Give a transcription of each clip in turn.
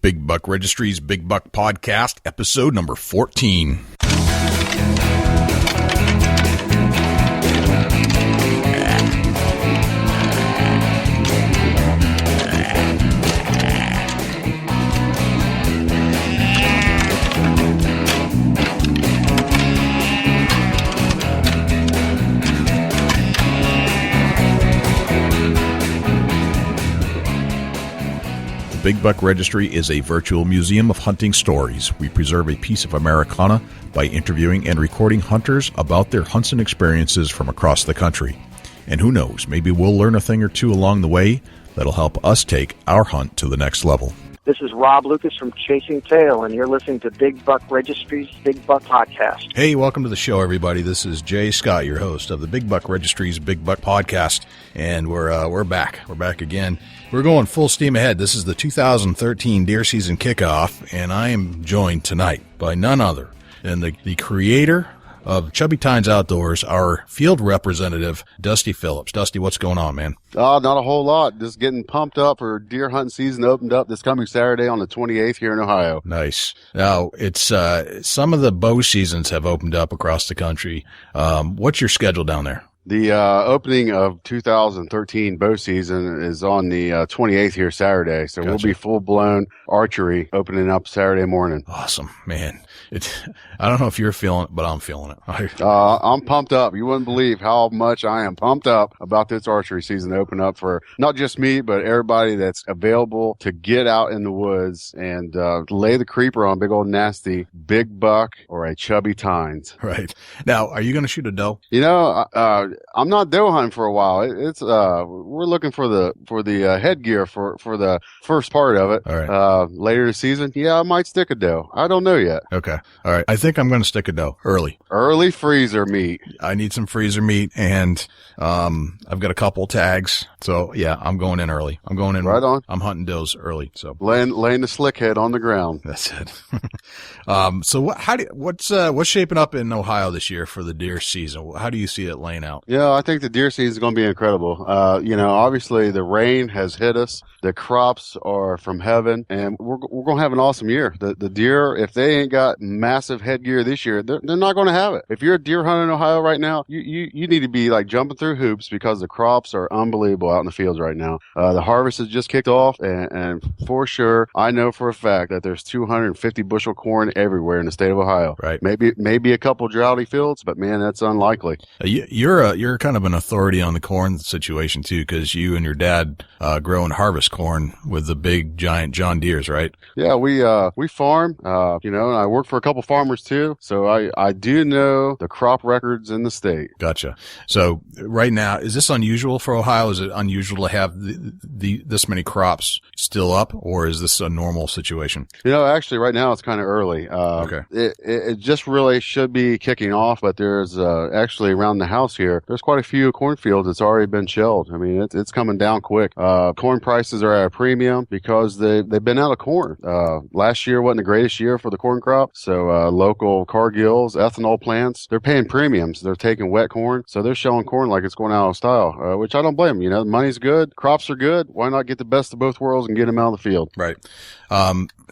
Big Buck Registry's Big Buck Podcast, episode number 14. Big Buck Registry is a virtual museum of hunting stories. We preserve a piece of Americana by interviewing and recording hunters about their hunts and experiences from across the country. And who knows, maybe we'll learn a thing or two along the way that'll help us take our hunt to the next level. This is Rob Lucas from Chasing Tail, and you're listening to Big Buck Registry's Big Buck Podcast. Hey, welcome to the show, everybody. This is Jay Scott, your host of the Big Buck Registry's Big Buck Podcast, and we're back. We're back again. We're going full steam ahead. This is the 2013 deer season kickoff, and I am joined tonight by none other than the creator of Chubby Tines Outdoors, our field representative, Dusty Phillips. Dusty, what's going on, man? Not a whole lot. Just getting pumped up for deer hunting season. Opened up this coming Saturday on the 28th here in Ohio. Nice. Now, it's some of the bow seasons have opened up across the country. What's your schedule down there? The opening of 2013 bow season is on the 28th here Saturday, so Gotcha. We'll be full-blown archery opening up Saturday morning. Awesome, man. I don't know if you're feeling it, but I'm feeling it. I'm pumped up. You wouldn't believe how much I am pumped up about this archery season to open up for not just me, but everybody that's available to get out in the woods and lay the creeper on big old nasty big buck or a Chubby Tines. Right. Now, are you going to shoot a doe? You know, I'm not doe hunting for a while. We're looking for the headgear for the first part of it. All right. Later this season, I might stick a doe. I don't know yet. Okay. All right. I think I'm going to stick a doe early. Early freezer meat. I need some freezer meat, and I've got a couple tags. So yeah, I'm going in early. I'm going in right on. I'm hunting does early. So laying the slick head on the ground. That's it. So what's shaping up in Ohio this year for the deer season? How do you see it laying out? Yeah, I think the deer season is going to be incredible. Obviously the rain has hit us. The crops are from heaven, and we're going to have an awesome year. The deer, if they ain't got massive headgear this year, they're not going to have it. If you're a deer hunter in Ohio right now, you need to be like jumping through hoops because the crops are unbelievable out in the fields right now. The harvest has just kicked off, and for sure, I know for a fact that there's 250 bushel corn everywhere in the state of Ohio. Right. Maybe a couple droughty fields, but man, that's unlikely. You're kind of an authority on the corn situation too, because you and your dad grow and harvest corn with the big giant John Deeres, right? Yeah, we farm, and I work for a couple farmers too, so I do know the crop records in the state. Gotcha. So right now, is this unusual for Ohio? Is it unusual to have this many crops still up, or is this a normal situation? Actually, right now it's kind of early. Okay. It just really should be kicking off, but there's actually around the house here, there's quite a few cornfields that's already been shelled. I mean, it's coming down quick. Corn prices are at a premium because they've been out of corn. Last year wasn't the greatest year for the corn crop, so local Cargills, ethanol plants, they're paying premiums. They're taking wet corn, so they're shelling corn like it's going out of style, which I don't blame them. The money's good, crops are good. Why not get the best of both worlds and get them out of the field? Right.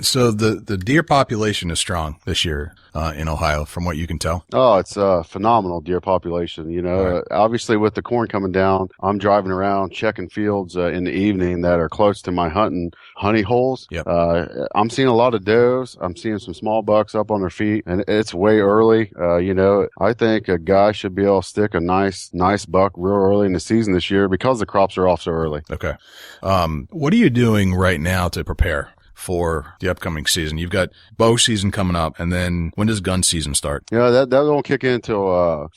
So the deer population is strong this year in Ohio, from what you can tell. Oh, it's a phenomenal deer population. Right. Obviously with the corn coming down, I'm driving around checking fields in the evening that are close to my honey holes. Yep. I'm seeing a lot of does. I'm seeing some small bucks up on their feet, and it's way early. I think a guy should be able to stick a nice buck real early in the season this year because the crops are off so early. Okay. What are you doing right now to prepare for the upcoming season? You've got bow season coming up, and then when does gun season start? That won't kick in until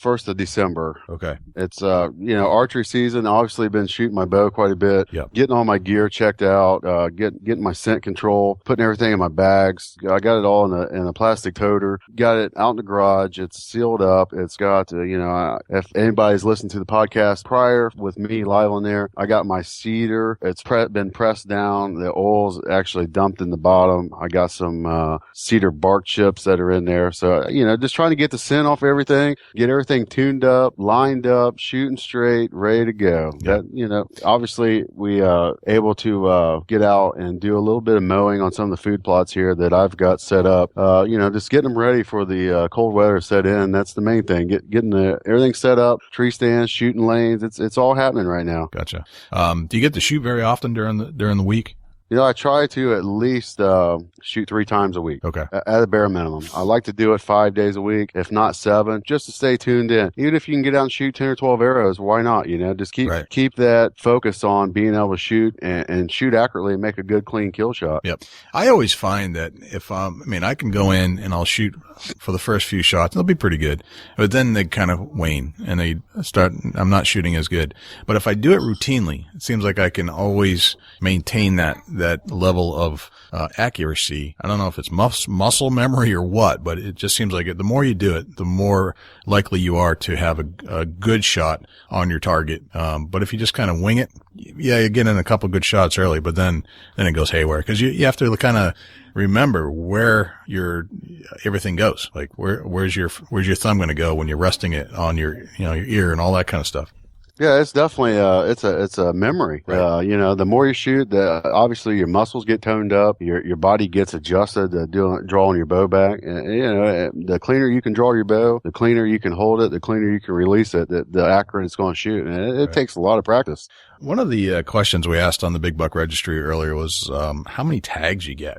1st of December. Okay. It's archery season. Obviously been shooting my bow quite a bit. Yep. Getting all my gear checked out, getting my scent control, putting everything in my bags. I got it all in a plastic toter. Got it out in the garage. It's sealed up. It's got if anybody's listened to the podcast prior with me live on there, I got my cedar. It's been pressed down. The oil's actually dumped dumped in the bottom. I got some cedar bark chips that are in there. So, just trying to get the scent off everything, get everything tuned up, lined up, shooting straight, ready to go. Yeah. That, obviously we able to get out and do a little bit of mowing on some of the food plots here that I've got set up. Just getting them ready for the cold weather to set in. That's the main thing. Getting everything set up, tree stands, shooting lanes. It's all happening right now. Gotcha. Do you get to shoot very often during the week? I try to at least shoot 3 times a week. Okay. At a bare minimum. I like to do it 5 days a week, if not 7, just to stay tuned in. Even if you can get out and shoot 10 or 12 arrows, why not? Just keep that focus on being able to shoot and shoot accurately and make a good, clean kill shot. Yep. I always find that if I can go in and I'll shoot for the first few shots, they'll be pretty good, but then they kind of wane and I'm not shooting as good. But if I do it routinely, it seems like I can always maintain that level of accuracy. I don't know if it's muscle memory or what, but it just seems like the more you do it, the more likely you are to have a good shot on your target. But if you just kind of wing it, you get in a couple good shots early, but then it goes haywire because you have to kind of remember where everything goes. Like where's your thumb going to go when you're resting it on your ear and all that kind of stuff. Yeah, it's definitely it's a memory. Right. The more you shoot, obviously your muscles get toned up, your body gets adjusted to drawing your bow back. And, the cleaner you can draw your bow, the cleaner you can hold it, the cleaner you can release it, the accurate it's going to shoot. And it takes a lot of practice. One of the questions we asked on the Big Buck Registry earlier was how many tags you get.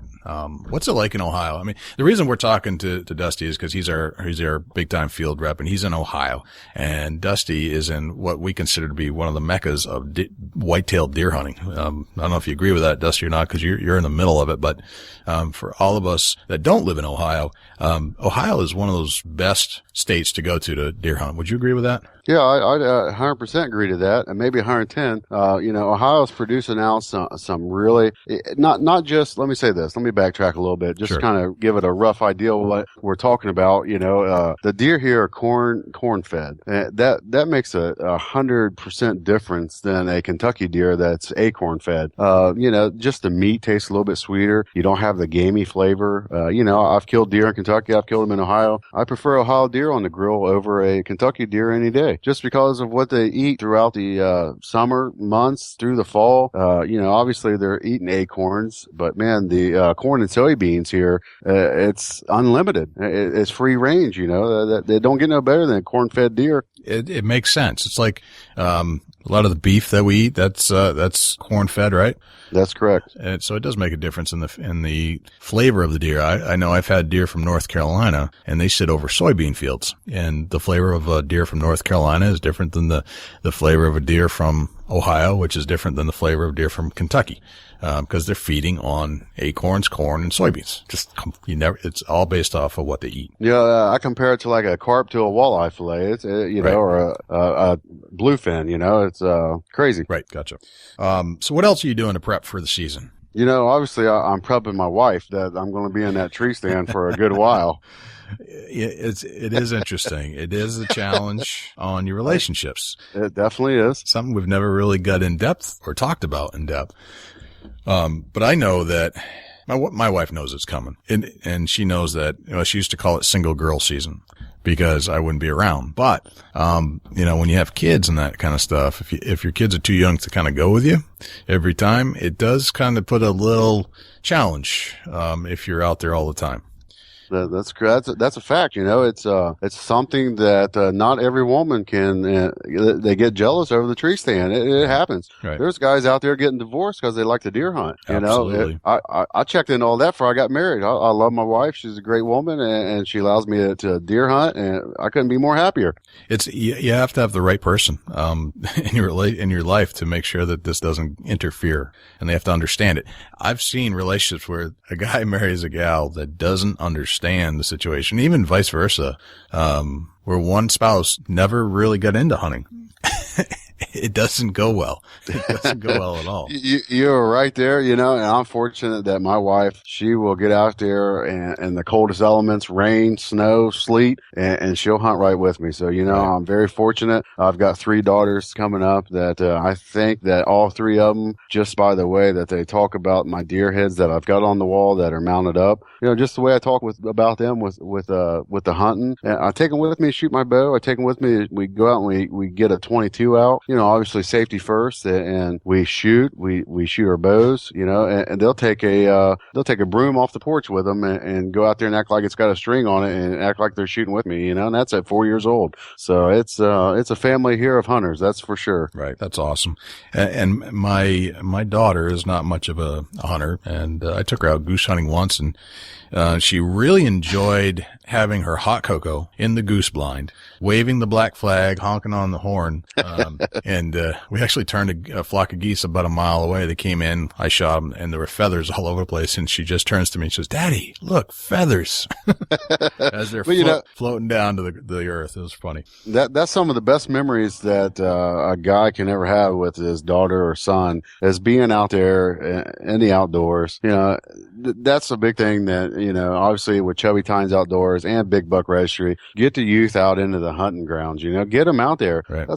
What's it like in Ohio? I mean, the reason we're talking to Dusty is because he's our big time field rep, and he's in Ohio. And Dusty is in what we consider to be one of the meccas of white-tailed deer hunting. I don't know if you agree with that, Dusty, or not, because you're in the middle of it. But for all of us that don't live in Ohio, Ohio is one of those best states to go to deer hunt. Would you agree with that? Yeah, I'd 100% agree to that, and maybe 110. Ohio's producing now some really not just. Let me say this. Let me backtrack a little bit, just Sure. to kind of give it a rough idea of what we're talking about. The deer here are corn fed. That makes a 100% difference than a Kentucky deer that's acorn fed. Just the meat tastes a little bit sweeter. You don't have the gamey flavor. I've killed deer in Kentucky. I've killed them in Ohio. I prefer Ohio deer on the grill over a Kentucky deer any day, just because of what they eat throughout the summer months through the fall. Obviously they're eating acorns, but man, the corn and soybeans here, it's unlimited. It's free range. They don't get no better than corn-fed deer. It makes sense. It's like a lot of the beef that we eat, that's corn-fed, right? That's correct. And so it does make a difference in the flavor of the deer. I know I've had deer from North Carolina, and they sit over soybean fields, and the flavor of a deer from North Carolina is different than the flavor of a deer from Ohio, which is different than the flavor of deer from Kentucky, because they're feeding on acorns, corn, and soybeans. It's all based off of what they eat. I compare it to like a carp to a walleye fillet. It's Right. or a bluefin. It's crazy. Right. Gotcha. So what else are you doing to prep for the season? Obviously I'm prepping my wife that I'm going to be in that tree stand for a good while. It is interesting. It is a challenge on your relationships. It definitely is. Something we've never really got in depth or talked about in depth. But I know that my wife knows it's coming, and she knows that, she used to call it single girl season because I wouldn't be around. But, when you have kids and that kind of stuff, if your kids are too young to kind of go with you every time, it does kind of put a little challenge, if you're out there all the time. That's a fact. It's something that not every woman can. They get jealous over the tree stand. It happens. Right. There's guys out there getting divorced because they like to deer hunt. Absolutely. I checked in all that before I got married. I love my wife. She's a great woman, and she allows me to deer hunt, and I couldn't be more happier. You have to have the right person in your life to make sure that this doesn't interfere, and they have to understand it. I've seen relationships where a guy marries a gal that doesn't understand the situation, even vice versa, where one spouse never really got into hunting. it doesn't go well. It doesn't go well at all. You're right there, and I'm fortunate that my wife, she will get out there in the coldest elements, rain, snow, sleet, and she'll hunt right with me. So, right. I'm very fortunate. I've got 3 daughters coming up that I think that all 3 of them, just by the way that they talk about my deer heads that I've got on the wall that are mounted up, just the way I talk about them with the hunting. And I take them with me, shoot my bow. I take them with me. We go out and we get a 22 out, obviously safety first, and we shoot our bows, and they'll take a broom off the porch with them and go out there and act like it's got a string on it and act like they're shooting with me, and that's at 4 years old. So it's a family here of hunters, that's for sure. Right. That's awesome. And my daughter is not much of a hunter, and I took her out goose hunting once, and she really enjoyed having her hot cocoa in the goose blind, waving the black flag, honking on the horn. And we actually turned a flock of geese about a mile away. They came in, I shot them, and there were feathers all over the place. And she just turns to me and says, "Daddy, look, feathers." As they're floating down to the earth. It was funny. That's some of the best memories that a guy can ever have with his daughter or son, is being out there in the outdoors. That's a big thing that, obviously with Chubby Tines Outdoors and Big Buck Registry, get the youth out into the hunting grounds, get them out there. Right.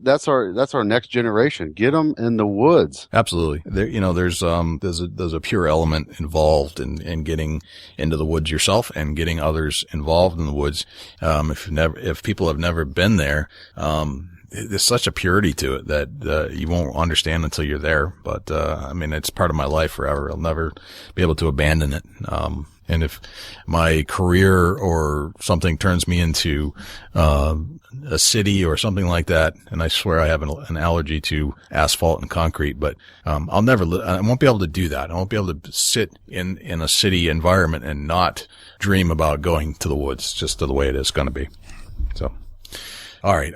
That's our next generation. Get them in the woods. Absolutely. There, there's a pure element involved in getting into the woods yourself and getting others involved in the woods. If people have never been there, there's such a purity to it that you won't understand until you're there. But it's part of my life forever. I'll never be able to abandon it. And if my career or something turns me into a city or something like that, and I swear I have an allergy to asphalt and concrete, but I won't be able to do that. I won't be able to sit in a city environment and not dream about going to the woods, just the way it is going to be. So. All right.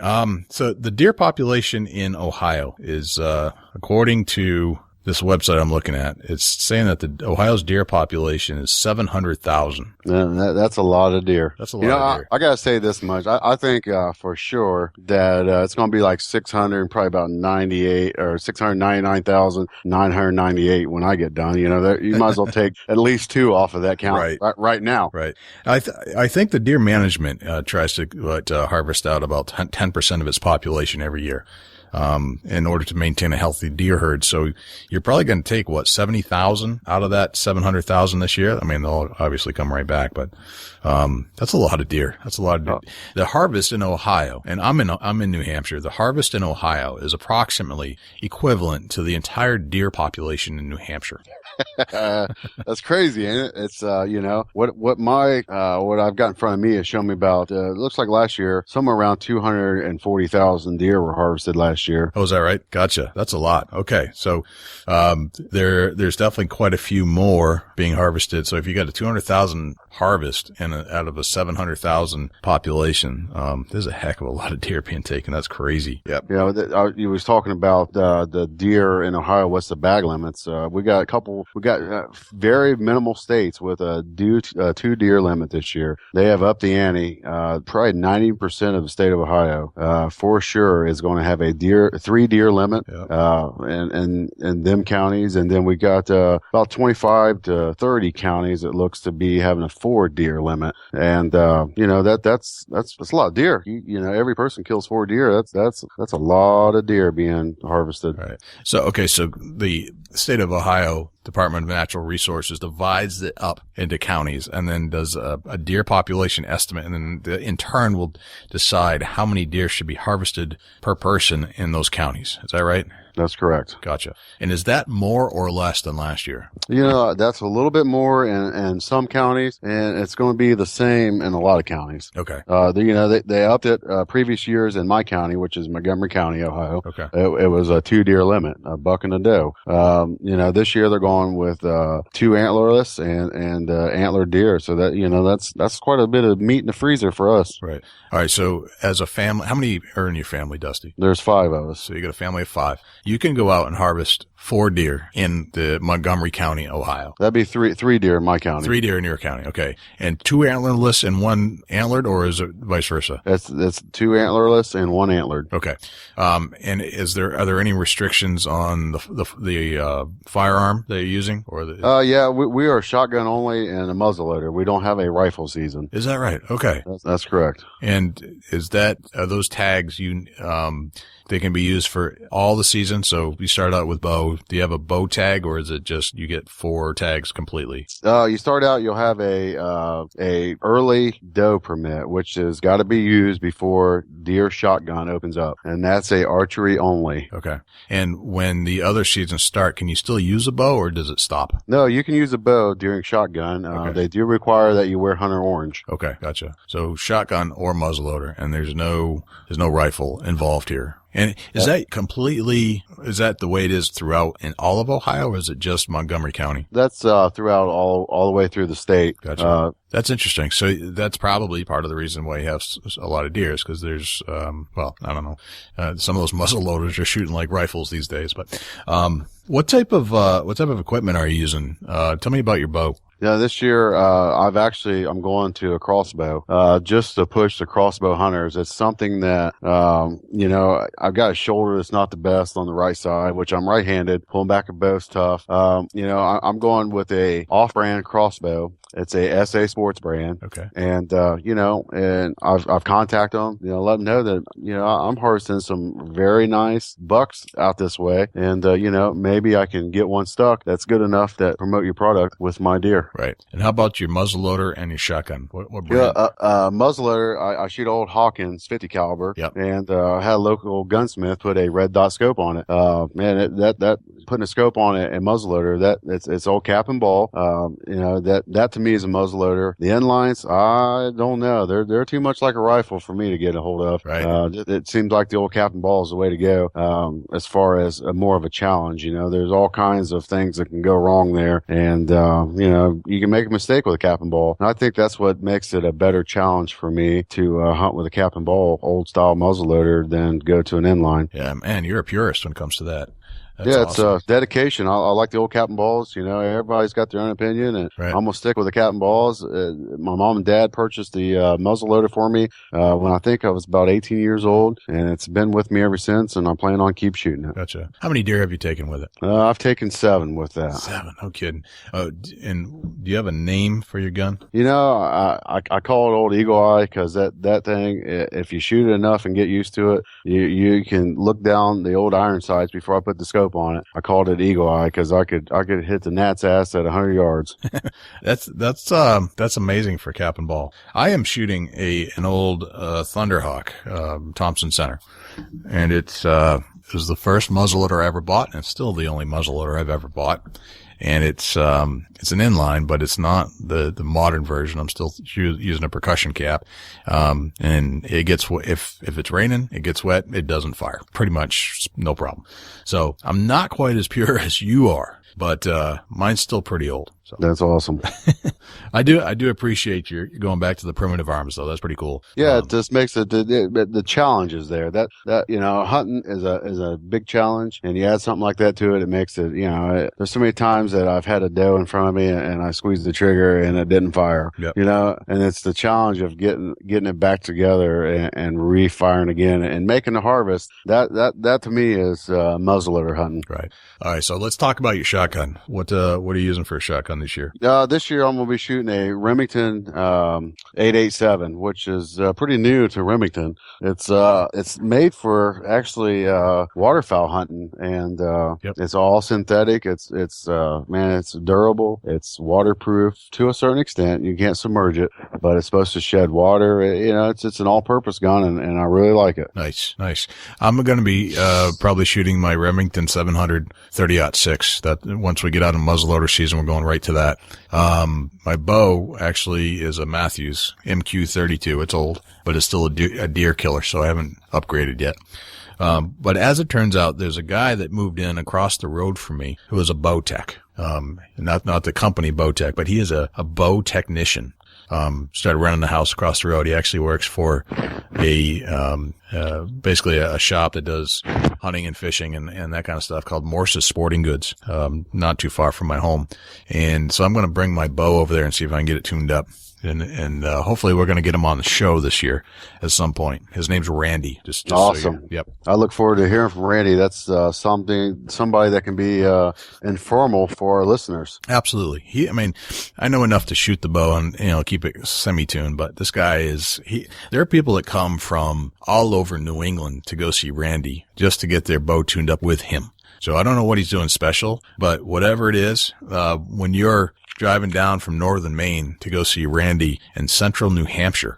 So the deer population in Ohio is, according to this website I'm looking at, it's saying that Ohio's deer population is 700,000. That's a lot of deer. That's a lot of deer. I got to say this much. I think, for sure that, it's going to be like 600, probably about 98 or 699,998 when I get done. You might as well take at least 2 off of that count right now. Right. I think the deer management, tries to harvest out about 10% of its population every year. In order to maintain a healthy deer herd. So you're probably going to take 70,000 out of that 700,000 this year. They'll obviously come right back, but, that's a lot of deer. That's a lot of deer. The harvest in Ohio, and I'm in New Hampshire. The harvest in Ohio is approximately equivalent to the entire deer population in New Hampshire. That's crazy, ain't it? It's, what I've got in front of me is showing me about, it looks like last year, somewhere around 240,000 deer were harvested last year. Oh, is that right? Gotcha. That's a lot. Okay. So, there's definitely quite a few more being harvested. So if you got a 200,000 harvest out of a 700,000 population, there's a heck of a lot of deer being taken. That's crazy. Yep. You was talking about, the deer in Ohio. What's the bag limits? We got very minimal states with a 2 deer limit this year. They have upped the ante. Probably 90% of the state of Ohio, for sure is going to have a 3 deer limit, in them counties. And then we got, about 25 to 30 counties that looks to be having a 4 deer limit. And, that's a lot of deer. Every person kills 4 deer. That's a lot of deer being harvested. Right. So the state of Ohio Department of Natural Resources divides it up into counties and then does a deer population estimate, and then in turn will decide how many deer should be harvested per person in those counties. Is that right? That's correct. Gotcha. And is that more or less than last year? That's a little bit more in some counties, and it's going to be the same in a lot of counties. Okay. They upped it previous years in my county, which is Montgomery County, Ohio. Okay. It was a 2 deer limit, a buck and a doe. This year they're going with 2 antlerless and antler deer. So that's quite a bit of meat in the freezer for us. Right. All right. So as a family, how many are in your family, Dusty? There's 5 of us. So you got a family of 5. you can go out and harvest 4 deer in the Montgomery County, Ohio. That'd be three deer in my county. 3 deer in your county. Okay. And 2 antlerless and 1 antlered, or is it vice versa? That's 2 antlerless and 1 antlered. Okay. And are there any restrictions on the firearm that you're using, or yeah, we are shotgun only and a muzzleloader. We don't have a rifle season. Is that right? Okay. That's correct. And are those tags they can be used for all the season? So you start out with bow. Do you have a bow tag, or is it just you get 4 tags completely? You start out, you'll have a early doe permit, which has got to be used before deer shotgun opens up, and that's a archery only. Okay. And when the other seasons start, can you still use a bow, or does it stop? No, you can use a bow during shotgun. Okay. They do require that you wear hunter orange. Okay, gotcha. So shotgun or muzzleloader, and there's no rifle involved here. And is that the way it is throughout in all of Ohio, or is it just Montgomery County? That's throughout all the way through the state. Gotcha. That's interesting. So that's probably part of the reason why you have a lot of deer, is because there's, I don't know, some of those muzzle loaders are shooting like rifles these days. But what type of equipment are you using? Tell me about your bow. Yeah, this year, I'm going to a crossbow, just to push the crossbow hunters. It's something that, I've got a shoulder that's not the best on the right side, which I'm right-handed. Pulling back a bow's tough. I'm going with a off-brand crossbow. It's a SA Sports brand. Okay. And, and I've contacted them, let them know that, I'm harvesting some very nice bucks out this way. And, maybe I can get one stuck that's good enough to promote your product with my deer. Right. And how about your muzzleloader and your shotgun? What brand? Muzzleloader, I shoot old Hawkins 50 caliber. Yep. And, I had a local gunsmith put a red dot scope on it. That putting a scope on it and muzzleloader, it's old cap and ball. That to me is a muzzleloader. The end lines, I don't know. They're too much like a rifle for me to get a hold of. Right. It seems like the old cap and ball is the way to go. As far as more of a challenge, there's all kinds of things that can go wrong there. And, you can make a mistake with a cap and ball. And I think that's what makes it a better challenge for me to hunt with a cap and ball, old style muzzleloader, than go to an inline. Yeah, man, you're a purist when it comes to that. That's awesome. It's dedication. I like the old cap and balls. Everybody's got their own opinion, and right. I'm gonna stick with the cap and balls. My mom and dad purchased the muzzleloader for me when I think I was about 18 years old, and it's been with me ever since. And I plan on keep shooting it. Gotcha. How many deer have you taken with it? I've taken 7 with that. 7? No kidding. And do you have a name for your gun? I call it Old Eagle Eye because that thing, if you shoot it enough and get used to it, you can look down the old iron sights before I put the scope on it. I called it Eagle Eye because I could hit the gnat's ass at 100 yards. That's amazing for cap and ball. I am shooting an old Thunderhawk Thompson Center, and it was the first muzzleloader I ever bought, and it's still the only muzzleloader I've ever bought. And it's an inline, but it's not the modern version. I'm still using a percussion cap. And it gets, if it's raining, it gets wet, it doesn't fire. Pretty much no problem. So I'm not quite as pure as you are, but, mine's still pretty old. So that's awesome. I do appreciate your going back to the primitive arms though. That's pretty cool. Yeah, it just makes the challenge is there. That hunting is a big challenge, and you add something like that to it, it makes it. There's so many times that I've had a doe in front of me and I squeezed the trigger and it didn't fire. Yep. And it's the challenge of getting it back together and re-firing again and making the harvest. That to me is muzzleloader hunting. Right. All right. So let's talk about your shotgun. What are you using for a shotgun this year? This year I'm going to be shooting a Remington 887, which is pretty new to Remington. It's made for actually waterfowl hunting, and Yep. It's all synthetic. It's durable. It's waterproof to a certain extent. You can't submerge it, but it's supposed to shed water. It's an all-purpose gun, and I really like it. Nice. I'm going to be probably shooting my Remington 700 30-06. That once we get out of muzzleloader season, we're going right to that. My bow actually is a Matthews MQ32. It's old, but it's still a deer killer, so I haven't upgraded yet. But as it turns out, there's a guy that moved in across the road from me who is a bow tech. Not the company bow tech, but he is a bow technician. started renting the house across the road. He actually works for basically a shop that does hunting and fishing and that kind of stuff called Morse's Sporting Goods, not too far from my home. And so I'm going to bring my bow over there and see if I can get it tuned up. And hopefully we're going to get him on the show this year at some point. His name's Randy. Just awesome. So yep. I look forward to hearing from Randy. That's somebody that can be informal for our listeners. Absolutely. I know enough to shoot the bow and, keep it semi-tuned, but this guy there are people that come from all over New England to go see Randy just to get their bow tuned up with him. So I don't know what he's doing special, but whatever it is, when you're driving down from northern Maine to go see Randy in central New Hampshire,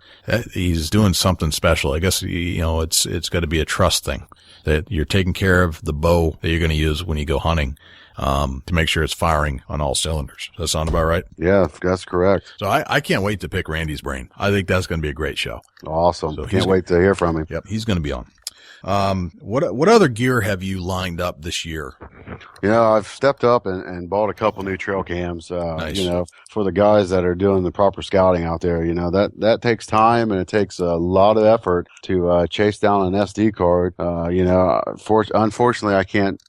he's doing something special. I guess, it's got to be a trust thing that you're taking care of the bow that you're going to use when you go hunting, to make sure it's firing on all cylinders. Does that sound about right? Yeah, that's correct. So I can't wait to pick Randy's brain. I think that's going to be a great show. Awesome. So can't wait to hear from him. Yep. He's going to be on. What other gear have you lined up this year? I've stepped up and bought a couple new trail cams, Nice. For the guys that are doing the proper scouting out there. That takes time and it takes a lot of effort to chase down an SD card. Unfortunately, I can't,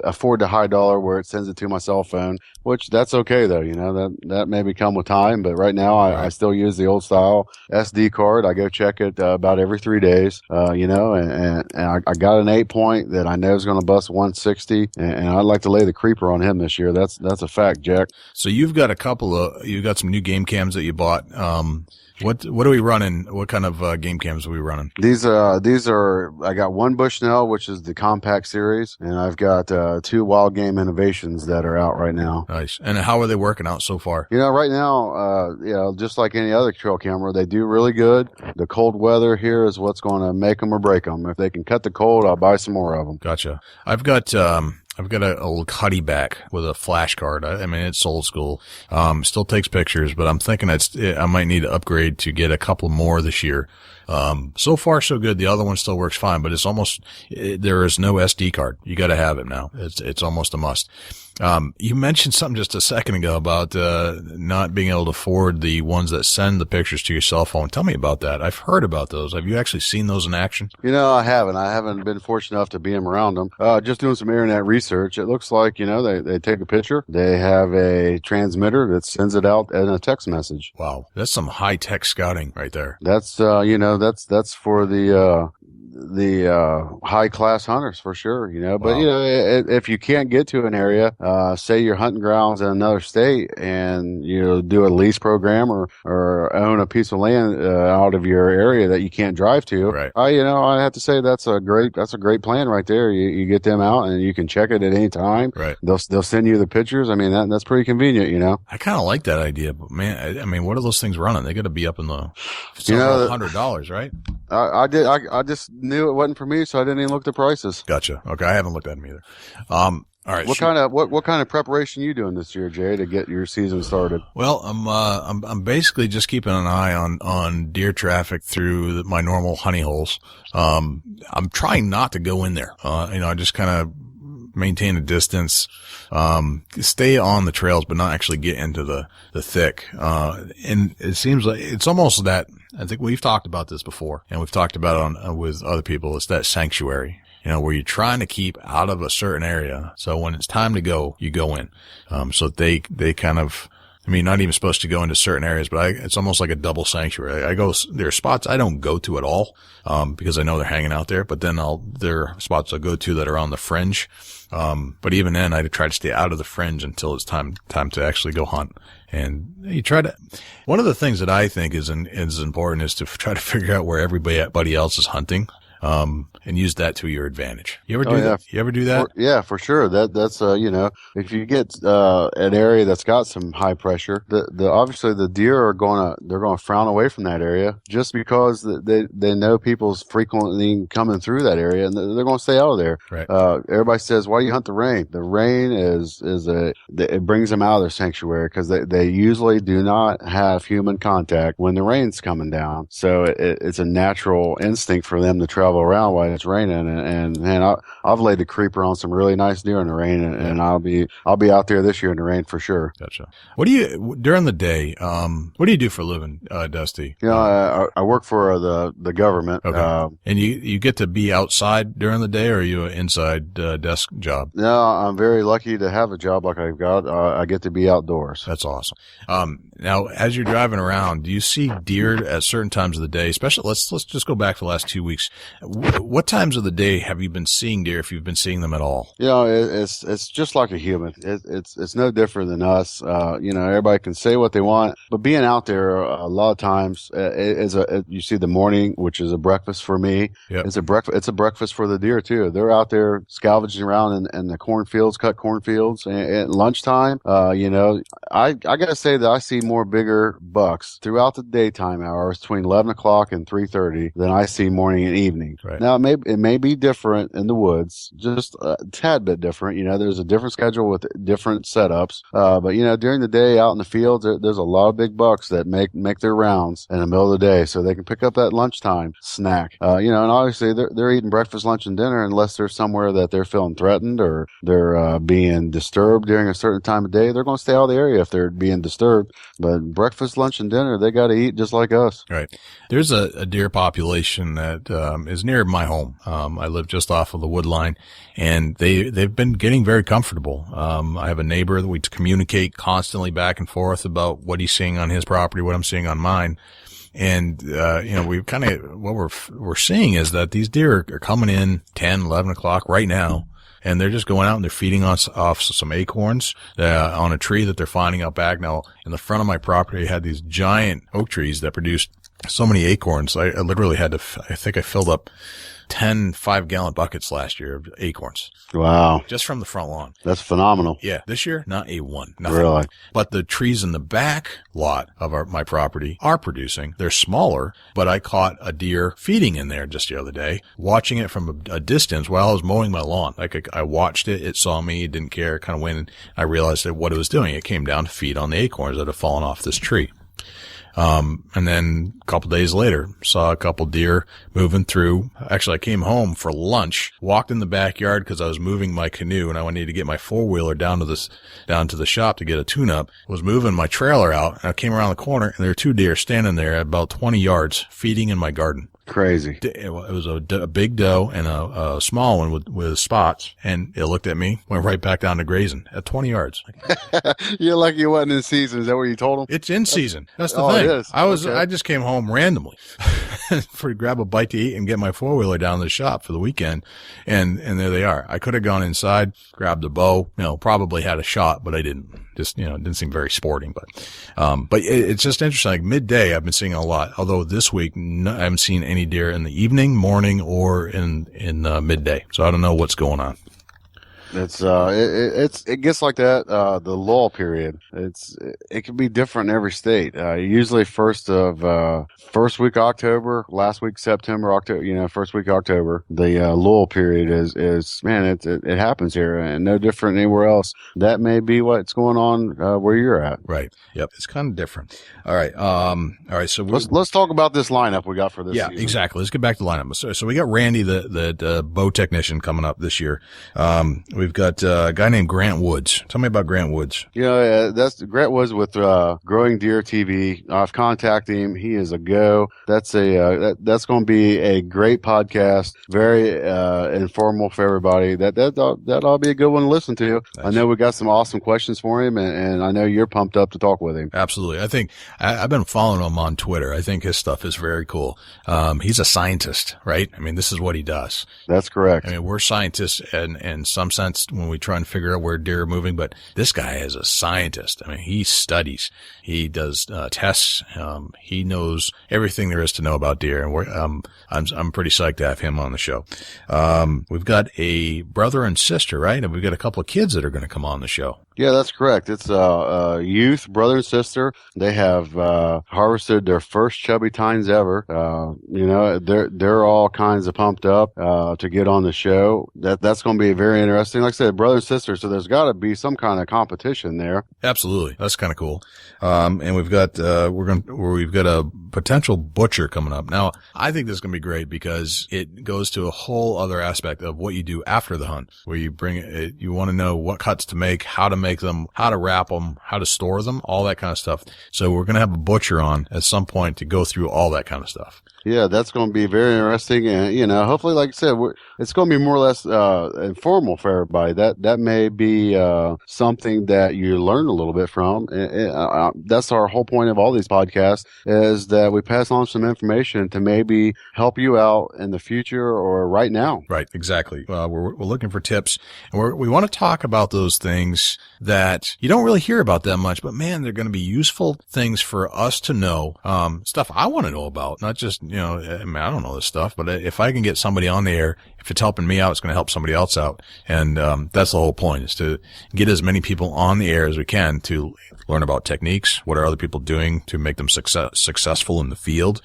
afford the high dollar where it sends it to my cell phone, which that's okay though. That may become with time, but right now I still use the old style SD card. I go check it about every 3 days, and I got an 8-point that I know is going to bust 160, and I'd like to lay the creeper on him this year. That's a fact, Jack. So you've got some new game cams that you bought. What are we running? What kind of game cams are we running? These are I got one Bushnell, which is the compact series, and I've got 2 Wild Game Innovations that are out right now. Nice. And how are they working out so far? Right now, just like any other trail camera, they do really good. The cold weather here is what's going to make them or break them. If they can cut the cold, I'll buy some more of them. Gotcha. I've got a old Cuddy back with a flash card. It's old school. Still takes pictures, but I'm thinking I might need to upgrade to get a couple more this year. So far so good. The other one still works fine, but there is no SD card. You got to have it now. It's almost a must. You mentioned something just a second ago about, not being able to forward the ones that send the pictures to your cell phone. Tell me about that. I've heard about those. Have you actually seen those in action? I haven't. I haven't been fortunate enough to be around them. Just doing some internet research. It looks like, they take a picture. They have a transmitter that sends it out in a text message. Wow. That's some high tech scouting right there. That's, that's for the high class hunters for sure, but Wow. If you can't get to an area, say you're hunting grounds in another state and do a lease program or own a piece of land out of your area that you can't drive to, right. I have to say that's a great plan right there. You get them out and you can check it at any time. Right. They'll send you the pictures. That's pretty convenient, I kind of like that idea, but man, what are those things running? They got to be up in the several $100s, right? I just knew it wasn't for me, so I didn't even look at the prices. Gotcha. Okay. I haven't looked at them either. All right. What kind of preparation are you doing this year, Jay, to get your season started? Well, I'm basically just keeping an eye on deer traffic through my normal honey holes. I'm trying not to go in there. I just kind of maintain a distance, stay on the trails, but not actually get into the thick. And it seems like it's almost that, I think we've talked about this before and we've talked about it with other people. It's that sanctuary, where you're trying to keep out of a certain area. So when it's time to go, you go in. So they kind of, not even supposed to go into certain areas, but it's almost like a double sanctuary. There are spots I don't go to at all, because I know they're hanging out there, but then there are spots I'll go to that are on the fringe. But even then I try to stay out of the fringe until it's time to actually go hunt. And you one of the things that I think is important is to try to figure out where everybody else is hunting. And use that to your advantage. You ever do that? You ever do that? Yeah, for sure. That's if you get an area that's got some high pressure, obviously the deer are gonna frown away from that area just because they know people's frequently coming through that area and they're gonna stay out of there. Right. Everybody says, why do you hunt the rain? The rain it brings them out of their sanctuary because they usually do not have human contact when the rain's coming down. So it's a natural instinct for them to travel travel around when it's raining. And man, I've laid the creeper on some really nice deer in the rain, and I'll be out there this year in the rain for sure. Gotcha. What do you, during the day, what do you do for a living, Dusty? You know, I work for the government. Okay. And you get to be outside during the day, or are you an inside desk job? No, I'm very lucky to have a job like I've got. I get to be outdoors. That's awesome. Now, as you're driving around, do you see deer at certain times of the day? Especially, let's just go back to the last 2 weeks. What times of the day have you been seeing deer, if you've been seeing them at all? You know, it's just like a human. It's no different than us. You know, everybody can say what they want, but being out there a lot of times you see the morning, which is a breakfast for me. Yep. It's a breakfast for the deer too. They're out there scavenging around in the cornfields, cut cornfields, and at lunchtime. You know, I gotta say that I see more bigger bucks throughout the daytime hours between 11 o'clock and 3:30 than I see morning and evening. Right. Now, it may be different in the woods, just a tad bit different. You know, there's a different schedule with different setups. But you know, during the day out in the fields, there's a lot of big bucks that make their rounds in the middle of the day, so they can pick up that lunchtime snack. You know, and obviously they're eating breakfast, lunch, and dinner unless they're somewhere that they're feeling threatened or they're being disturbed during a certain time of day. They're going to stay out of the area if they're being disturbed. But breakfast, lunch, and dinner, they got to eat just like us. Right. There's a deer population that is near my home. I live just off of the wood line, and they've been getting very comfortable. I have a neighbor that we communicate constantly back and forth about what he's seeing on his property, what I'm seeing on mine. And, you know, we kind of, what we're seeing is that these deer are coming in 10, 11 o'clock right now. And they're just going out and they're feeding us off some acorns on a tree that they're finding out back. Now, in the front of my property, I had these giant oak trees that produced so many acorns. I literally had to, I think I filled up 10 5-gallon buckets last year of acorns. Wow. Just from the front lawn. That's phenomenal. Yeah. This year, not a one. Nothing. Really? But the trees in the back lot of my property are producing. They're smaller, but I caught a deer feeding in there just the other day, watching it from a distance while I was mowing my lawn. Like I watched it. It saw me. It didn't care. Kind of went, and I realized that what it was doing, it came down to feed on the acorns that had fallen off this tree. And then a couple days later, saw a couple deer moving through. Actually, I came home for lunch, walked in the backyard because I was moving my canoe and I needed to get my 4-wheeler down to the shop to get a tune-up. Was moving my trailer out and I came around the corner and there were 2 deer standing there at about 20 yards feeding in my garden. Crazy. It was a big doe and a small one with spots, and it looked at me, went right back down to grazing at 20 yards. You're lucky you wasn't in season. Is that what you told them? It's in season. That's the thing. It is. I just came home randomly to grab a bite to eat and get my 4-wheeler down to the shop for the weekend, and there they are. I could have gone inside, grabbed a bow, probably had a shot, but I didn't. Just, it didn't seem very sporting, but it's just interesting. Like midday, I've been seeing a lot. Although this week, I haven't seen any deer in the evening, morning, or in midday. So I don't know what's going on. It gets like that. The lull period. It can be different in every state. Usually first week October, last week September, October. First week October. The lull period is man. It happens here and no different anywhere else. That may be what's going on where you're at. Right. Yep. It's kind of different. All right. So let's talk about this lineup we got for this. Yeah, season. Exactly. Let's get back to the lineup. So we got Randy, the bow technician, coming up this year. We've got a guy named Grant Woods. Tell me about Grant Woods. That's Grant Woods with Growing Deer TV. I've contacted him. He is a go. That's that's going to be a great podcast. Very informal for everybody. That'll be a good one to listen to. Nice. I know we got some awesome questions for him, and I know you're pumped up to talk with him. Absolutely. I think I've been following him on Twitter. I think his stuff is very cool. He's a scientist, right? I mean, this is what he does. That's correct. I mean, we're scientists in some sense when we try and figure out where deer are moving, but this guy is a scientist. I mean, he studies, he does tests, he knows everything there is to know about deer, and I'm pretty psyched to have him on the show. We've got a brother and sister, right? And we've got a couple of kids that are going to come on the show. Yeah, that's correct. It's a youth, brother and sister. They have harvested their first chubby tines ever. They're all kinds of pumped up to get on the show. That's going to be very interesting. interesting. Like I said, brother and sister. So there's got to be some kind of competition there. Absolutely. That's kind of cool. And we've got, we've got a potential butcher coming up. Now, I think this is going to be great because it goes to a whole other aspect of what you do after the hunt, where you bring it, you want to know what cuts to make, how to make them, how to wrap them, how to store them, all that kind of stuff. So we're going to have a butcher on at some point to go through all that kind of stuff. Yeah, that's going to be very interesting. And, you know, hopefully, like I said, it's going to be more or less informal for everybody. That may be something that you learn a little bit from. That's our whole point of all these podcasts, is that we pass on some information to maybe help you out in the future or right now. Right, exactly. We're looking for tips, and we want to talk about those things that you don't really hear about that much, but man, they're going to be useful things for us to know. Stuff I want to know about, not just, you know, I mean, I don't know this stuff, but if I can get somebody on the air, if it's helping me out, it's going to help somebody else out. And, that's the whole point, is to get as many people on the air as we can to learn about techniques. What are other people doing to make them successful in the field?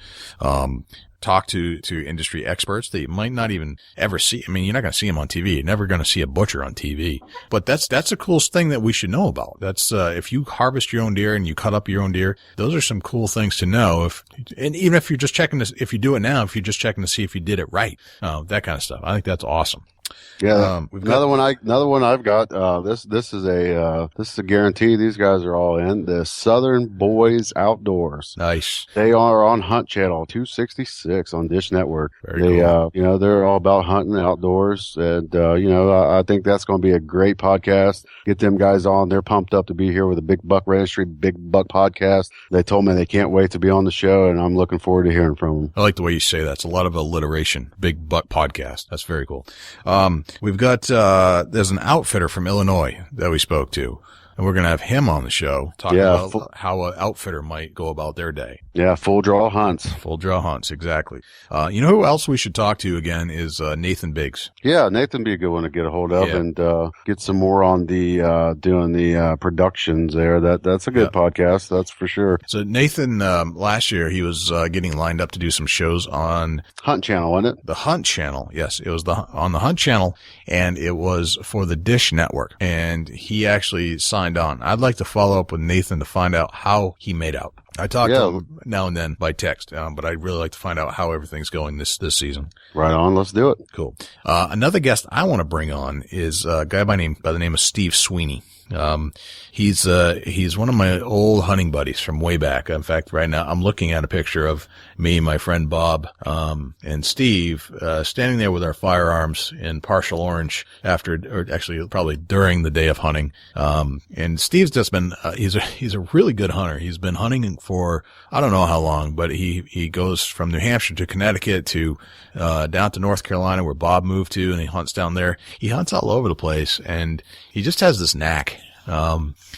Talk to industry experts that you might not even ever see. I mean, you're not going to see them on TV. You're never going to see a butcher on TV. But that's a cool thing that we should know about. That's, if you harvest your own deer and you cut up your own deer, those are some cool things to know. And even if you're just checking to, if you do it now, if you're just checking to see if you did it right, that kind of stuff. I think that's awesome. Yeah, another one I've got. This is a guarantee. These guys are all in. The Southern Boys Outdoors. Nice. They are on Hunt Channel 266 on Dish Network. Very cool. You know, they're all about hunting outdoors, and you know, I think that's going to be a great podcast. Get them guys on. They're pumped up to be here with the Big Buck Registry, Big Buck Podcast. They told me they can't wait to be on the show, and I'm looking forward to hearing from them. I like the way you say that. It's a lot of alliteration. Big Buck Podcast. That's very cool. We've got, there's an outfitter from Illinois that we spoke to, and we're going to have him on the show talking about how an outfitter might go about their day. Yeah, full draw hunts. Full draw hunts, exactly. You know who else we should talk to again is Nathan Biggs. Yeah, Nathan be a good one to get a hold of and get some more on the doing the productions there. That's a good podcast, that's for sure. So Nathan, last year he was getting lined up to do some shows on Hunt Channel, wasn't it? The Hunt Channel, yes. It was on the Hunt Channel, and it was for the Dish Network. And he actually signed on. I'd like to follow up with Nathan to find out how he made out. I talk to him now and then by text, but I'd really like to find out how everything's going this season. Right on. Let's do it. Cool. Another guest I want to bring on is a guy by the name of Steve Sweeney. He's one of my old hunting buddies from way back. In fact, right now I'm looking at a picture of me, my friend Bob, and Steve, standing there with our firearms in partial orange or actually probably during the day of hunting. And Steve's just been, he's a really good hunter. He's been hunting for, I don't know how long, but he goes from New Hampshire to Connecticut to, down to North Carolina where Bob moved to, and he hunts down there. He hunts all over the place, and he just has this knack.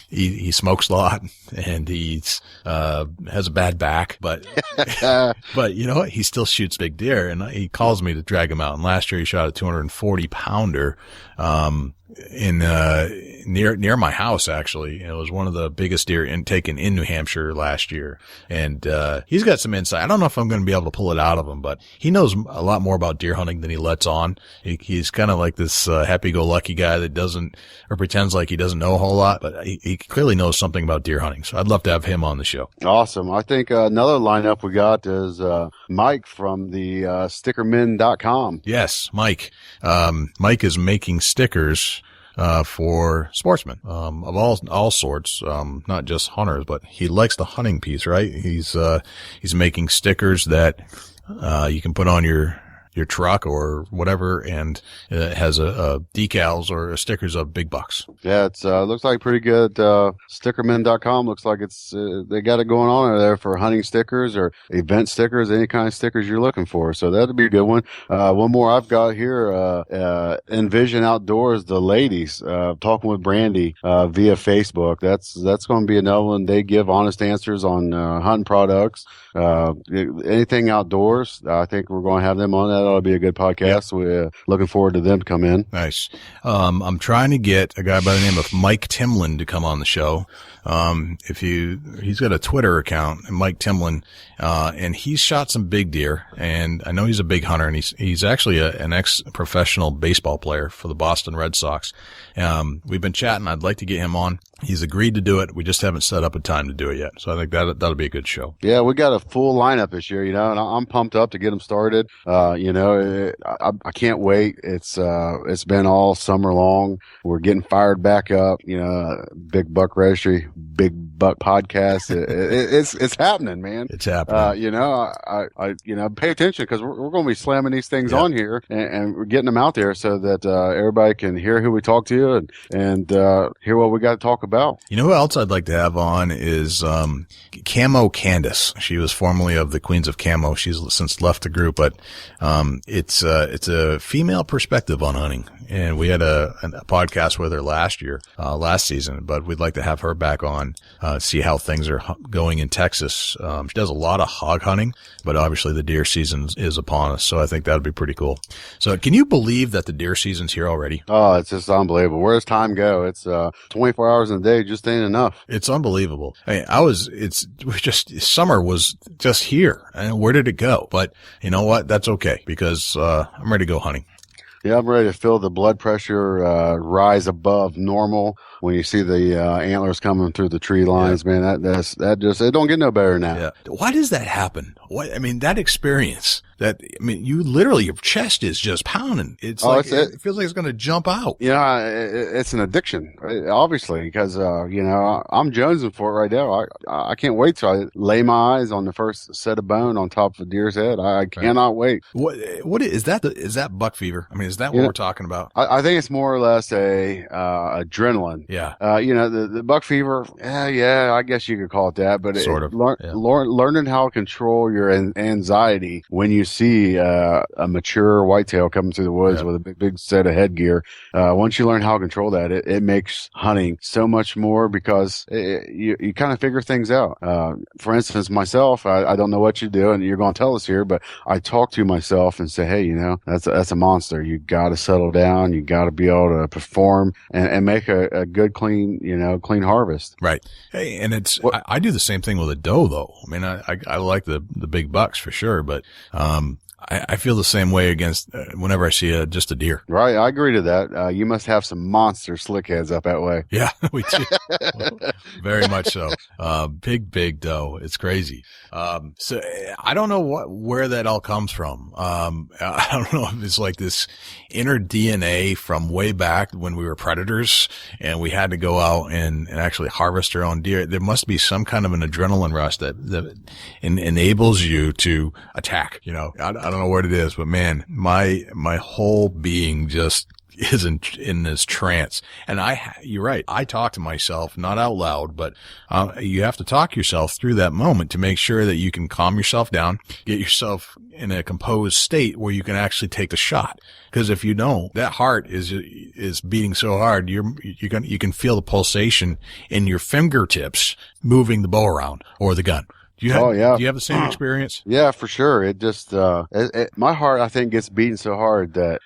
He smokes a lot, and he's has a bad back, but you know what? He still shoots big deer, and he calls me to drag him out. And last year he shot a 240 pounder, near my house, actually. It was one of the biggest deer taken in New Hampshire last year. And, he's got some insight. I don't know if I'm going to be able to pull it out of him, but he knows a lot more about deer hunting than he lets on. He's kind of like this, happy-go-lucky guy that doesn't, or pretends like he doesn't know a whole lot, but he clearly knows something about deer hunting. So I'd love to have him on the show. Awesome. I think, another lineup we got is, Mike from the, stickermen.com. Yes, Mike. Mike is making stickers for sportsmen, of all sorts, not just hunters, but he likes the hunting piece, right? He's making stickers that, you can put on your truck or whatever, and it has decals or stickers of big bucks. Yeah, it's looks like pretty good. Stickermen.com looks like it's they got it going on there for hunting stickers or event stickers, any kind of stickers you're looking for. So that'll be a good one. One more I've got here, Envision Outdoors, the ladies, talking with Brandy via Facebook. That's going to be another one. They give honest answers on hunting products, anything outdoors. I think we're going to have them on that ought to be a good podcast. We're looking forward to them to come in. Nice. I'm trying to get a guy by the name of Mike Timlin to come on the show. He's got a Twitter account, Mike Timlin, and he's shot some big deer, and I know he's a big hunter, and he's actually an ex-professional baseball player for the Boston Red Sox. We've been chatting. I'd like to get him on. He's agreed to do it. We just haven't set up a time to do it yet. So I think that'll be a good show. Yeah, we got a full lineup this year, and I'm pumped up to get them started. I can't wait. It's been all summer long. We're getting fired back up. Big Buck Registry, Big Buck Podcast. It's happening, man. It's happening. I pay attention because we're going to be slamming these things on here and we're getting them out there so that everybody can hear who we talk to and hear what we got to talk about. You know who else I'd like to have on is Camo Candace. She was formerly of the Queens of Camo. She's since left the group, but it's a female perspective on hunting. And we had a podcast with her last season, but we'd like to have her back on, see how things are going in Texas. She does a lot of hog hunting, but obviously the deer season is upon us. So I think that'd be pretty cool. So can you believe that the deer season's here already? Oh, it's just unbelievable. Where does time go? It's 24 hours in a day just ain't enough. It's unbelievable. Summer was just here, and where did it go? But you know what? That's okay because I'm ready to go hunting. Yeah, I'm ready to feel the blood pressure rise above normal when you see the antlers coming through the tree lines. Man, it don't get no better than that. Yeah. Why does that happen? That experience. You literally, your chest is just pounding. It feels like it's going to jump out. It's an addiction, obviously, because, I'm jonesing for it right now. I can't wait till I lay my eyes on the first set of bone on top of a deer's head. I cannot wait. What is that? Is that buck fever? I mean, is that what we're talking about? I think it's more or less adrenaline. Yeah. The buck fever. Yeah, I guess you could call it that, but learning how to control your anxiety when you see a mature whitetail coming through the woods with a big set of headgear. Once you learn how to control that, it makes hunting so much more because you kind of figure things out. For instance, myself, I don't know what you do, and you're going to tell us here, but I talk to myself and say, hey, that's a monster. You got to settle down. You got to be able to perform and make a good, clean harvest. Right. Hey, and I do the same thing with a doe, though. I mean, I like the big bucks for sure, but I feel the same way against whenever I see just a deer. Right, I agree to that. You must have some monster slick heads up that way. Yeah, we do. Very much so. Big doe. It's crazy. So I don't know where that all comes from. I don't know if it's like this inner DNA from way back when we were predators and we had to go out and actually harvest our own deer. There must be some kind of an adrenaline rush that enables you to attack. I don't know what it is, but man, my whole being just is in this trance. And you're right. I talk to myself, not out loud, but you have to talk yourself through that moment to make sure that you can calm yourself down, get yourself in a composed state where you can actually take the shot. Because if you don't, that heart is beating so hard, you can feel the pulsation in your fingertips moving the bow around or the gun. Do you have the same experience? Yeah, for sure. It just, my heart, I think, gets beaten so hard that,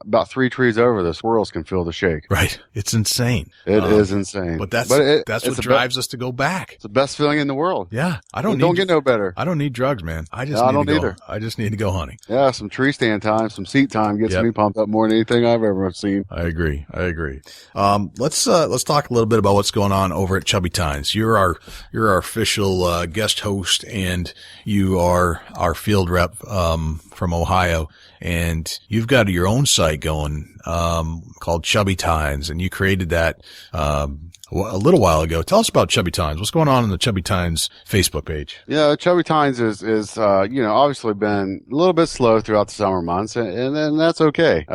about 3 trees over, the squirrels can feel the shake. Right. It's insane. It is insane. But that's what drives us to go back. It's the best feeling in the world. Yeah. Don't get no better. I don't need drugs, man. I just need to go hunting. Yeah. Some tree stand time, some seat time gets me pumped up more than anything I've ever seen. I agree. Let's talk a little bit about what's going on over at Chubby Tines. You're our official, guest host, and you are our field rep from Ohio, and you've got your own site going called Chubby Tines, and you created that a little while ago. Tell us about Chubby Tines. What's going on in the Chubby Tines Facebook page? Yeah, Chubby Tines is obviously been a little bit slow throughout the summer months, and that's okay.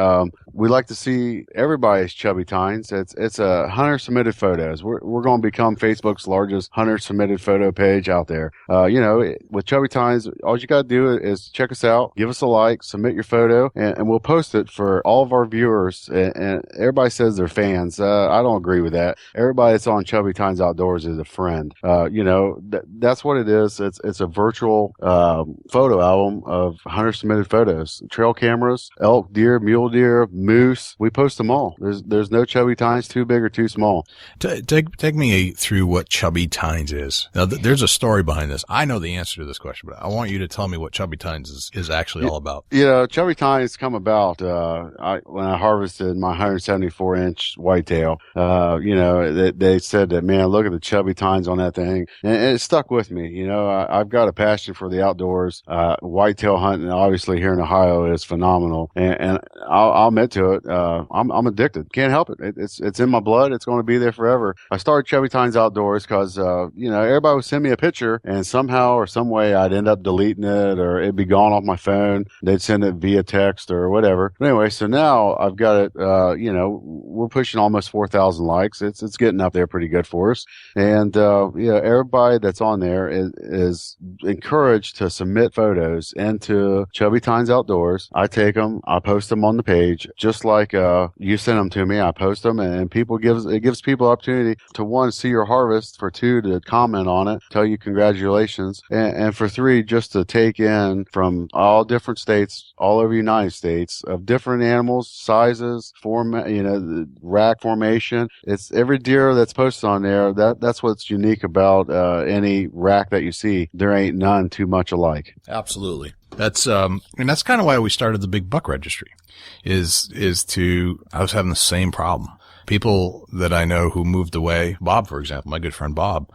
We like to see everybody's Chubby Tines. It's a hunter submitted photos. We're going to become Facebook's largest hunter submitted photo page out there. With Chubby Tines, all you got to do is check us out, give us a like, submit your photo, and we'll post it for all of our viewers. And everybody says they're fans. I don't agree with that. Everybody everybody that's on Chubby Tines Outdoors is a friend. That's what it is. It's a virtual photo album of hunter submitted photos, trail cameras, elk, deer, mule deer, moose. We post them all. There's no Chubby Tines too big or too small. Take me through what Chubby Tines is. Now, there's a story behind this. I know the answer to this question, but I want you to tell me what Chubby Tines is actually all about. Chubby Tines come about when I harvested my 174-inch whitetail. They said that, man, look at the Chubby Tines on that thing, and it stuck with me. I've got a passion for the outdoors. Whitetail hunting, obviously here in Ohio, is phenomenal, and I'll admit to it. I'm addicted. Can't help it. It's in my blood. It's going to be there forever. I started Chubby Tines Outdoors because everybody would send me a picture, and somehow or some way I'd end up deleting it, or it'd be gone off my phone. They'd send it via text or whatever. But anyway, so now I've got it. We're pushing almost 4,000 likes. It's getting up there pretty good for us. And everybody that's on there is encouraged to submit photos into Chubby Tines Outdoors. I take them, I post them on the page, just like you send them to me. I post them, and it gives people opportunity to, one, see your harvest, for two, to comment on it, tell you congratulations, and for three, just to take in from all different states, all over the United States, of different animals, sizes, the rack formation. It's every deer that's posted on there. That's what's unique about any rack that you see. There ain't none too much alike. Absolutely. That's and that's kind of why we started the Big Buck Registry. I was having the same problem. People that I know who moved away, Bob, for example, my good friend Bob,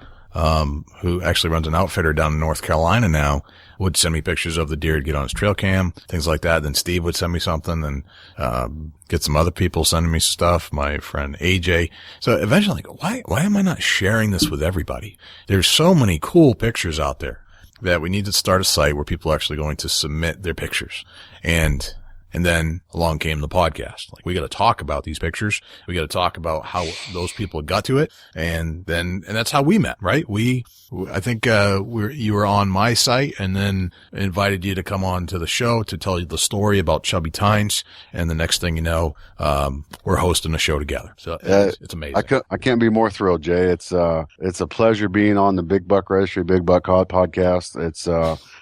who actually runs an outfitter down in North Carolina now, would send me pictures of the deer to get on his trail cam, things like that. Then Steve would send me something, and get some other people sending me stuff, my friend AJ. So eventually I go, why am I not sharing this with everybody? There's so many cool pictures out there that we need to start a site where people are actually going to submit their pictures. And then along came the podcast. Like, we got to talk about these pictures. We got to talk about how those people got to it. And that's how we met, right? I think, you were on my site, and then invited you to come on to the show to tell you the story about Chubby Tines. And the next thing you know, we're hosting a show together. So it's amazing. I can't be more thrilled, Jay. It's a pleasure being on the Big Buck Registry, Big Buck Cod podcast.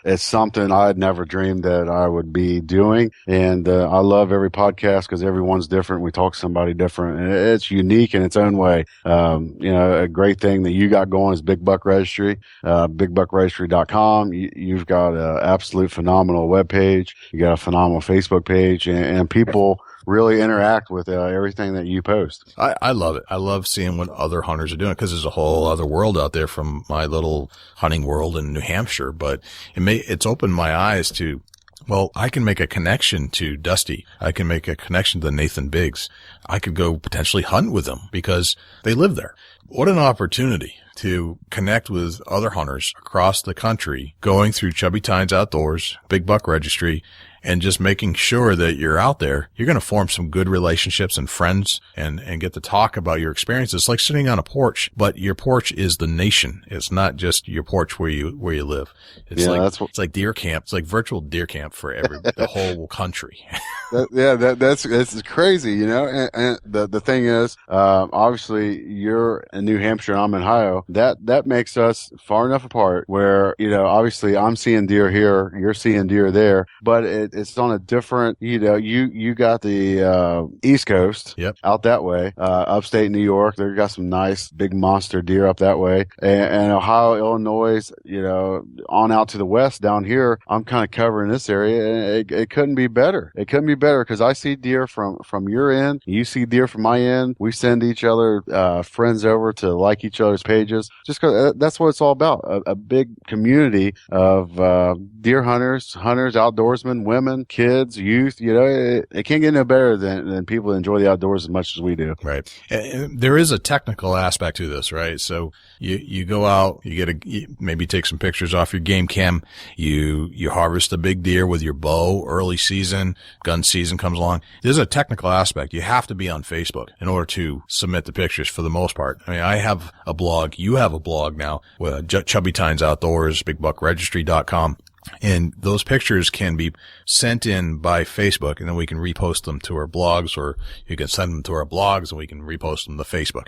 It's something I had never dreamed that I would be doing. And I love every podcast because everyone's different. We talk to somebody different, and it's unique in its own way. A great thing that you got going is Big Buck Registry, bigbuckregistry.com. You've got an absolute phenomenal webpage. You got a phenomenal Facebook page, and people really interact with everything that you post. I love it. I love seeing what other hunters are doing, because there's a whole other world out there from my little hunting world in New Hampshire. But it's opened my eyes to, well, I can make a connection to Dusty. I can make a connection to Nathan Biggs. I could go potentially hunt with them because they live there. What an opportunity to connect with other hunters across the country, going through Chubby Tines Outdoors, Big Buck Registry, and just making sure that you're out there. You're going to form some good relationships and friends, and get to talk about your experiences. It's like sitting on a porch, but your porch is the nation. It's not just your porch where you live. It's like deer camp. It's like virtual deer camp for the whole country. That's crazy, and the thing is, obviously you're in New Hampshire and I'm in Ohio. That makes us far enough apart where, obviously I'm seeing deer here, you're seeing deer there, but it's on a different, you got the East Coast, yep, out that way, upstate New York. They've got some nice big monster deer up that way, and Ohio, Illinois, on out to the west down here. I'm kind of covering this area, and it couldn't be better. It couldn't be better because I see deer from your end, you see deer from my end. We send each other friends over to like each other's pages, just because that's what it's all about. A big community of deer hunters, outdoorsmen, women, kids, youth. It can't get no better than people that enjoy the outdoors as much as we do. Right. There is a technical aspect to this, right? So you go out, you maybe take some pictures off your game cam, you harvest a big deer with your bow, early season, gun season comes along. There's a technical aspect. You have to be on Facebook in order to submit the pictures for the most part. I mean, I have a blog. You have a blog now with Chubby Tines Outdoors, bigbuckregistry.com. And those pictures can be sent in by Facebook, and then we can repost them to our blogs, or you can send them to our blogs and we can repost them to Facebook.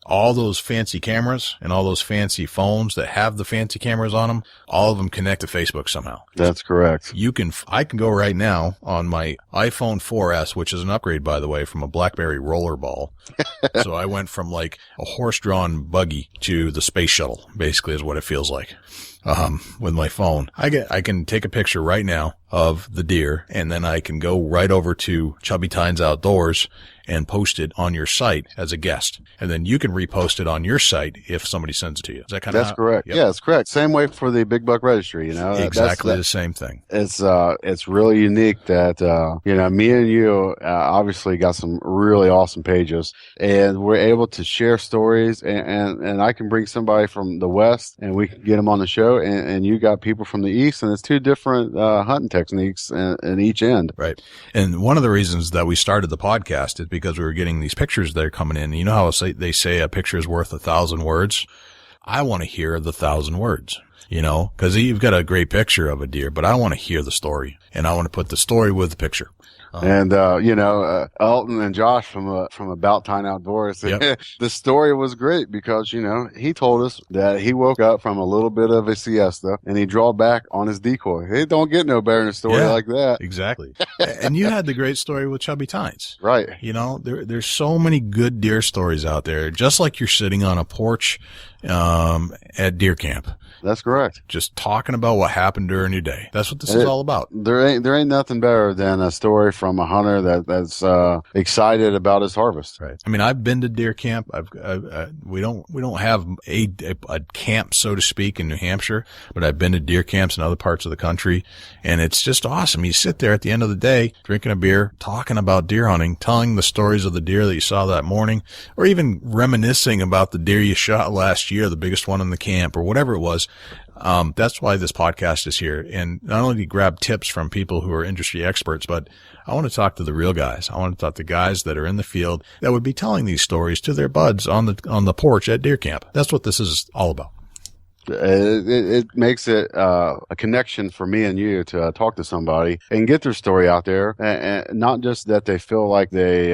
All those fancy cameras and all those fancy phones that have the fancy cameras on them, all of them connect to Facebook somehow. That's correct. I can go right now on my iPhone 4S, which is an upgrade, by the way, from a BlackBerry rollerball. So I went from like a horse-drawn buggy to the space shuttle, basically, is what it feels like. With my phone. I can take a picture right now of the deer, and then I can go right over to Chubby Tines Outdoors and post it on your site as a guest. And then you can repost it on your site if somebody sends it to you. Is that kind of That's correct. Yep. Yeah, it's correct. Same way for the Big Buck Registry, you know. Exactly the same thing. It's really unique that, me and you, obviously got some really awesome pages, and we're able to share stories, and I can bring somebody from the West and we can get them on the show, and you got people from the East, and it's two different, hunting techniques in each end. Right. And one of the reasons that we started the podcast is because we were getting these pictures that are coming in. You know how they say a picture is worth 1,000 words? I want to hear the 1,000 words, because you've got a great picture of a deer, but I want to hear the story, and I want to put the story with the picture. Elton and Josh from About Time Outdoors, yep. The story was great because, he told us that he woke up from a little bit of a siesta and he drew back on his decoy. It don't get no better than a story like that. Exactly. And you had the great story with Chubby Tines. Right. There's so many good deer stories out there, just like you're sitting on a porch, at deer camp. That's correct. Just talking about what happened during your day. That's what this is all about. There ain't nothing better than a story from a hunter that's excited about his harvest. Right. I mean, I've been to deer camp. We don't have a camp, so to speak, in New Hampshire, but I've been to deer camps in other parts of the country, and it's just awesome. You sit there at the end of the day, drinking a beer, talking about deer hunting, telling the stories of the deer that you saw that morning, or even reminiscing about the deer you shot last year, the biggest one in the camp, or whatever it was. That's why this podcast is here. And not only do you grab tips from people who are industry experts, but I want to talk to the real guys. I want to talk to guys that are in the field that would be telling these stories to their buds on the porch at deer camp. That's what this is all about. It makes it a connection for me and you to talk to somebody and get their story out there, and not just that they feel like they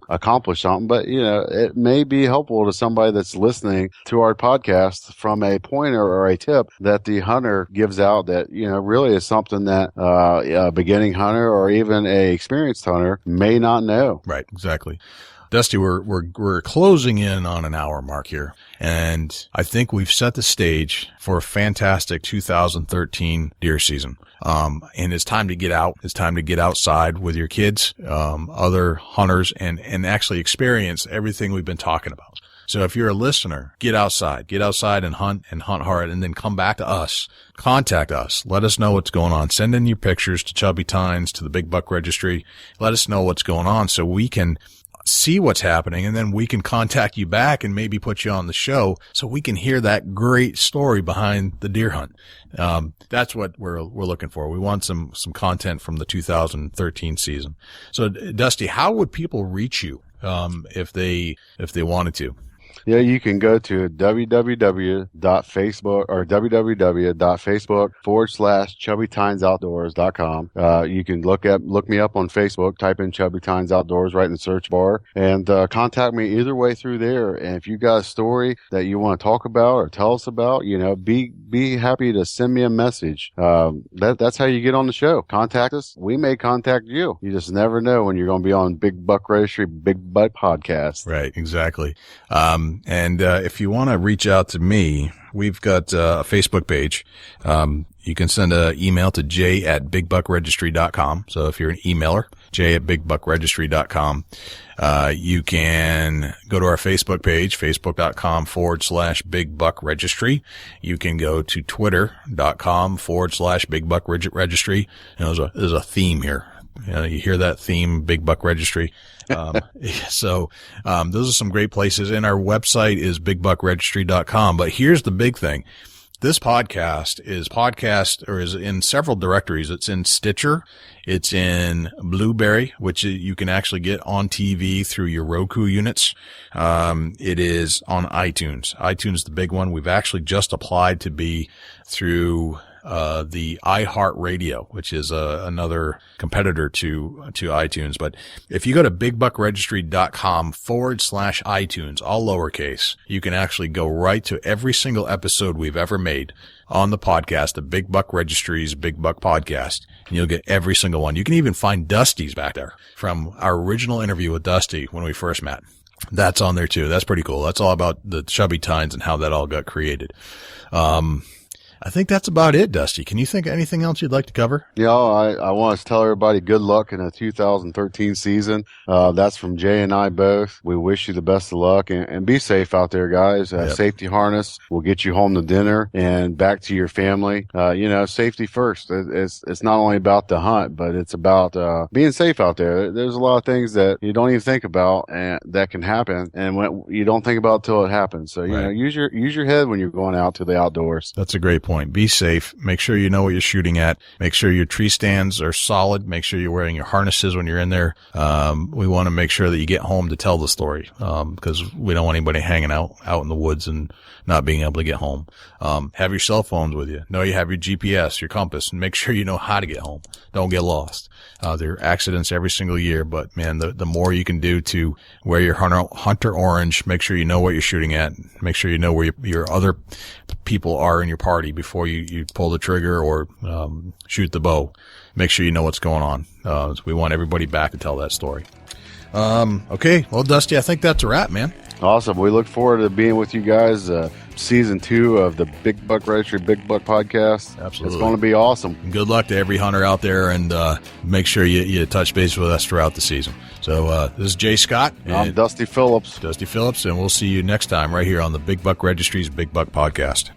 accomplished something, but it may be helpful to somebody that's listening to our podcast from a pointer or a tip that the hunter gives out that really is something that a beginning hunter or even a experienced hunter may not know. Right, exactly. Dusty, we're closing in on an hour mark here, and I think we've set the stage for a fantastic 2013 deer season. And it's time to get out. It's time to get outside with your kids, other hunters, and actually experience everything we've been talking about. So if you're a listener, get outside and hunt hard, and then come back to us. Contact us. Let us know what's going on. Send in your pictures to Chubby Tines, to the Big Buck Registry. Let us know what's going on so we can see what's happening, and then we can contact you back and maybe put you on the show so we can hear that great story behind the deer hunt. That's what we're looking for. We want some content from the 2013 season. So Dusty, how would people reach you if they wanted to? Yeah, you can go to www.facebook or www.facebook.com/ChubbyTinesOutdoors.com. You can look me up on Facebook, type in Chubby Tines Outdoors right in the search bar, and contact me either way through there. And if you got a story that you want to talk about or tell us about, be happy to send me a message. That's how you get on the show. Contact us. We may contact you. You just never know when you're going to be on Big Buck Registry, Big Butt Podcast. Right, exactly. And if you want to reach out to me, we've got a Facebook page. You can send an email to j@bigbuckregistry.com. So if you're an emailer, j@bigbuckregistry.com. You can go to our Facebook page, facebook.com/bigbuckregistry. You can go to twitter.com/bigbuckregistry. There's a theme here. You hear that theme, Big Buck Registry. So those are some great places. And our website is bigbuckregistry.com. But here's the big thing. This podcast is in several directories. It's in Stitcher. It's in Blueberry, which you can actually get on TV through your Roku units. It is on iTunes. iTunes, the big one. We've actually just applied to be through the iHeartRadio, which is another competitor to iTunes. But if you go to bigbuckregistry.com/iTunes, all lowercase, you can actually go right to every single episode we've ever made on the podcast, the Big Buck Registries Big Buck Podcast, and you'll get every single one. You can even find Dusty's back there from our original interview with Dusty when we first met. That's on there too. That's pretty cool. That's all about the Chubby Tines and how that all got created. I think that's about it, Dusty. Can you think of anything else you'd like to cover? Yeah, I want to tell everybody good luck in the 2013 season. That's from Jay and I both. We wish you the best of luck and be safe out there, guys. Safety harness will get you home to dinner and back to your family. Safety first. It's not only about the hunt, but it's about being safe out there. There's a lot of things that you don't even think about and that can happen, and when you don't think about it till it happens. So use your head when you're going out to the outdoors. That's a great point. Be safe. Make sure you know what you're shooting at. Make sure your tree stands are solid. Make sure you're wearing your harnesses when you're in there. We want to make sure that you get home to tell the story, because we don't want anybody hanging out in the woods and not being able to get home. Have your cell phones with you. Know you have your GPS, your compass, and make sure you know how to get home. Don't get lost. There are accidents every single year, but man, the more you can do to wear your hunter orange, make sure you know what you're shooting at. Make sure you know where your other people are in your party before you pull the trigger or shoot the bow. Make sure you know what's going on. We want everybody back to tell that story. Okay. Well, Dusty, I think that's a wrap, man. Awesome. We look forward to being with you guys. Season 2 of the Big Buck Registry Big Buck Podcast. Absolutely. It's going to be awesome. And good luck to every hunter out there, and make sure you touch base with us throughout the season. So this is Jay Scott. And I'm Dusty Phillips. And we'll see you next time right here on the Big Buck Registries Big Buck Podcast.